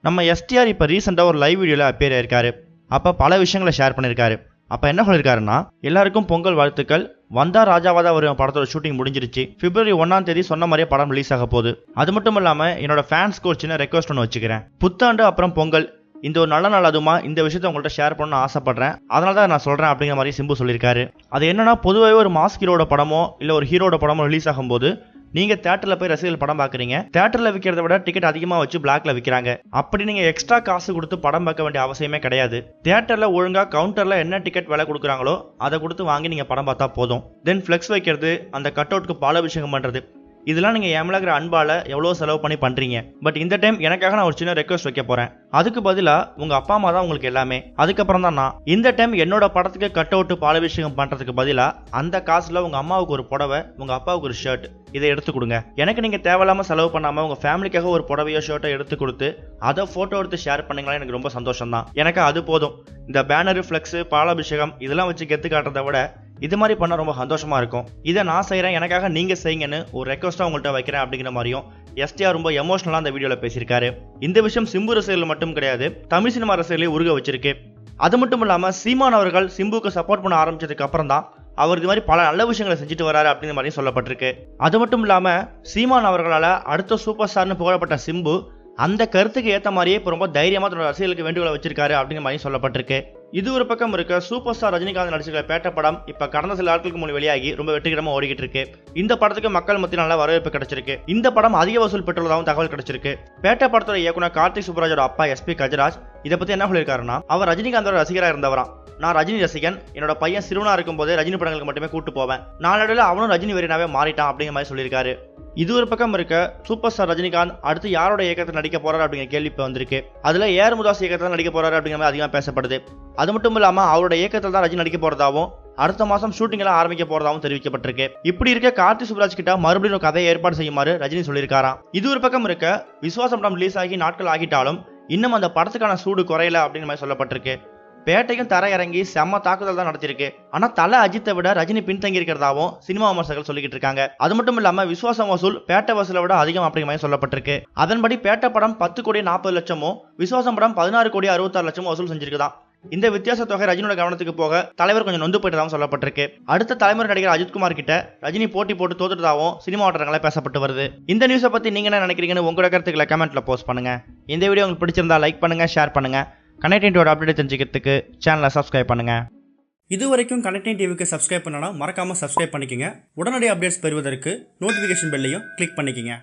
நம்ம எஸ்டிஆர் இப்போ ரீசெண்டாக ஒரு லைவ் வீடியோவில் அப்பியர் ஆயிருக்காரு. அப்போ பல விஷயங்களை ஷேர் பண்ணியிருக்காரு. அப்போ என்ன சொல்லியிருக்காருன்னா, எல்லாருக்கும் பொங்கல் வாழ்த்துக்கள். வந்தா ராஜாவாதா ஒரு படத்தோட ஷூட்டிங் முடிஞ்சிருச்சு. February 1 சொன்ன மாதிரியே படம் ரிலீஸ் ஆக போகுது. அது மட்டும் இல்லாமல் என்னோட ஃபேன்ஸ்க்கு ஒரு சின்ன ரெக்வஸ்ட் ஒன்று வச்சுக்கிறேன். புத்தாண்டு அப்புறம் பொங்கல் இந்த ஒரு நல்ல நாள், அதுமா இந்த விஷயத்தை உங்கள்கிட்ட ஷேர் பண்ணணும்னு ஆசைப்படுறேன். அதனால தான் நான் சொல்கிறேன் அப்படிங்கிற மாதிரி சிம்பு சொல்லியிருக்காரு. அது என்னன்னா, பொதுவாகவே ஒரு மாஸ் ஹீரோட படமோ இல்லை ஒரு ஹீரோட படமோ ரிலீஸ் ஆகும்போது நீங்கள் தேட்டரில் போய் ரசிகர்கள் படம் பார்க்குறீங்க. தேட்டரில் விற்கிறத விட டிக்கெட் அதிகமாக வச்சு பிளாக்ல விற்கிறாங்க. அப்படி நீங்கள் எக்ஸ்ட்ரா காசு கொடுத்து படம் பார்க்க வேண்டிய அவசியமே கிடையாது. தேட்டரில் ஒழுங்காக கவுண்டரில் என்ன டிக்கெட் விலை கொடுக்குறாங்களோ அதை கொடுத்து வாங்கி நீங்கள் படம் பார்த்தா போதும். தென் ஃப்ளெக்ஸ் வைக்கிறது, அந்த கட் அவுட்க்கு பாலாபிஷேகம் பண்ணுறது, இதெல்லாம் நீங்கள் எம்லாகிற அன்பால் எவ்வளோ செலவு பண்ணி பண்ணுறீங்க. பட் இந்த டைம் எனக்காக நான் ஒரு சின்ன ரெக்வஸ்ட் வைக்க போகிறேன். அதுக்கு பதிலாக உங்கள் அப்பா அம்மா தான் உங்களுக்கு எல்லாமே. அதுக்கப்புறம் தான் நான். இந்த டைம் என்னோட படத்துக்கு கட் அவுட்டு பாலாபிஷேகம் பண்ணுறதுக்கு பதிலாக அந்த காசில் உங்கள் அம்மாவுக்கு ஒரு புடவை, உங்கள் அப்பாவுக்கு ஒரு ஷர்ட் இதை எடுத்து கொடுங்க. எனக்கு நீங்கள் தேவையில்லாமல் செலவு பண்ணாமல் உங்கள் ஃபேமிலிக்காக ஒரு புடவையோ ஷர்ட்டோ எடுத்து கொடுத்து அதை ஃபோட்டோ எடுத்து ஷேர் பண்ணிங்களா, எனக்கு ரொம்ப சந்தோஷம் தான். எனக்கு அது போதும். இந்த பேனரு, ஃப்ளெக்ஸு, பாலாபிஷேகம் இதெல்லாம் வச்சு கெத்து காட்டுறதை விட இது மாதிரி பண்ண ரொம்ப சந்தோஷமா இருக்கும். இதை நான் செய்கிறேன், எனக்காக நீங்கள் செய்யுங்கன்னு ஒரு ரெக்வஸ்ட்டாக உங்கள்கிட்ட வைக்கிறேன் அப்படிங்கிற மாதிரியும் எஸ்டிஆர் ரொம்ப எமோஷனலாக அந்த வீடியோவில் பேசியிருக்காரு. இந்த விஷயம் சிம்பு ரசிகர்கள் மட்டும் கிடையாது, தமிழ் சினிமா ரசிகர்களே உருக வச்சிருக்கு. அது மட்டும் இல்லாமல் சீமான் அவர்கள் சிம்புக்கு சப்போர்ட் பண்ண ஆரம்பிச்சதுக்கு அப்புறம் தான் அவர் இது மாதிரி பல நல்ல விஷயங்களை செஞ்சுட்டு வராரு அப்படிங்கிற மாதிரி சொல்லப்பட்டிருக்கு. அது மட்டும் இல்லாமல் சீமான் அவர்களால் அடுத்த சூப்பர் ஸ்டார்னு புகழப்பட்ட சிம்பு அந்த கருத்துக்கு ஏற்ற மாதிரியே இப்போ ரொம்ப தைரியமாக தன்னோட ரசிகர்களுக்கு வேண்டுகோளை வச்சிருக்காரு அப்படிங்கிற மாதிரி சொல்லப்பட்டிருக்கு. இது ஒரு பக்கம் இருக்க, சூப்பர் ஸ்டார் ரஜினிகாந்த் நடிச்சிருக்க பேட்ட படம் இப்போ கடந்த சில நாட்களுக்கு முன் வெளியாகி ரொம்ப வெற்றிகரமாக ஓடிக்கிட்டு இருக்கு. இந்த படத்துக்கு மக்கள் மத்தியில் நல்ல வரவேற்பு கிடைச்சிருக்கு. இந்த படம் அதிக வசூல் பெற்றுள்ளதாகவும் தகவல் கிடைச்சிருக்கு. பேட்ட படத்தோட இயக்குனர் கார்த்திக் சுப்ராஜோட அப்பா SP கஜராஜ் இதை பற்றி என்ன சொல்லியிருக்காருன்னா, அவர் ரஜினிகாந்தோட ரசிகராக இருந்தவராம். நான் ரஜினி ரசிகன், என்னோட பையன் சிறுவனா இருக்கும் போதே ரஜினி படங்களுக்கு மட்டுமே கூட்டு போவேன். நாளடைவில் அவனும் ரஜினி வெறியனாவே மாறிட்டான் அப்படிங்கிற மாதிரி சொல்லியிருக்காரு. இது ஒரு பக்கம் இருக்க, சூப்பர் ஸ்டார் ரஜினிகாந்த் அடுத்து யாரோட இயக்கத்தில் நடிக்க போறாரு அப்படிங்கிற கேள்வி இப்போ வந்திருக்கு. அதுல ஏஆர் முருகதாஸ் இயக்கத்தில் நடிக்க போறாரு அப்படிங்கிற மாதிரி அதிகமாக பேசப்படுது. அது மட்டும் இல்லாமல் அவரோட இயக்கத்தில் தான் ரஜினி நடிக்க போறதாவும் அடுத்த மாதம் ஷூட்டிங் எல்லாம் ஆரம்பிக்க போறதாவும் தெரிவிக்கப்பட்டிருக்கு. இப்படி இருக்க, கார்த்திக் சுப்ராஜ் கிட்ட மறுபடியும் ஒரு கதையை ஏற்பாடு செய்யுமாறு ரஜினி சொல்லியிருக்காராம். இது ஒரு பக்கம் இருக்க, விஸ்வாசம் படம் ரிலீஸ் ஆகி நாட்கள் ஆகிட்டாலும் இன்னும் அந்த படத்துக்கான சூடு குறையல அப்படிங்கிற மாதிரி சொல்லப்பட்டிருக்கு. பேட்டையும் தர இறங்கி செம்ம தாக்குதல் தான் நடத்திருக்கு. ஆனா தலை அஜித்தை விட ரஜினி பின்தங்கி இருக்கிறதாவும் சினிமா விமர்சகர்கள் சொல்லிக்கிட்டு இருக்காங்க. அது மட்டும் இல்லாம விஸ்வாசம் வசூல் பேட்டை வசூலை விட அதிகம் அப்படிங்கிற மாதிரி சொல்லப்பட்டிருக்கு. அதன்படி பேட்டை படம் 10,40,00,000 விஸ்வாசம் படம் 16,66,00,000 வசூல் செஞ்சிருக்குதான். இந்த வித்தியாச தொகை ரஜினியோட கவனத்துக்கு போக தலைவர் கொஞ்சம் நொந்து போயிட்டதாகவும் சொல்லப்பட்டிருக்கு. அடுத்த தலைமுறை நடிகர் அஜித்குமார் கிட்ட ரஜினி போட்டி போட்டு தோத்துட்டதாகவும் சினிமா வட்டாரங்களே பேசப்பட்டு வருது. இந்த நியூஸை பத்தி நீங்க என்ன நினைக்கிறீங்கன்னு உங்களோட கருத்துக்களை கமெண்ட்ல போஸ்ட் பண்ணுங்க. இந்த வீடியோ உங்களுக்கு பிடிச்சிருந்தா லைக் பண்ணுங்க, ஷேர் பண்ணுங்க. கனெக்டிங் டிவியோட அப்டேட் தெரிஞ்சுக்கிறதுக்கு சேனலை சப்ஸ்கிரைப் பண்ணுங்க. இது வரைக்கும் கனெக்டிங் டிவிக்கு சப்ஸ்கிரைப் பண்ணனா மறக்காம சப்ஸ்கிரைப் பண்ணிக்கங்க. உடனடி அப்டேட்ஸ் பெறுவதற்கு நோட்டிஃபிகேஷன் பெல்லையும் கிளிக் பண்ணிக்கங்க.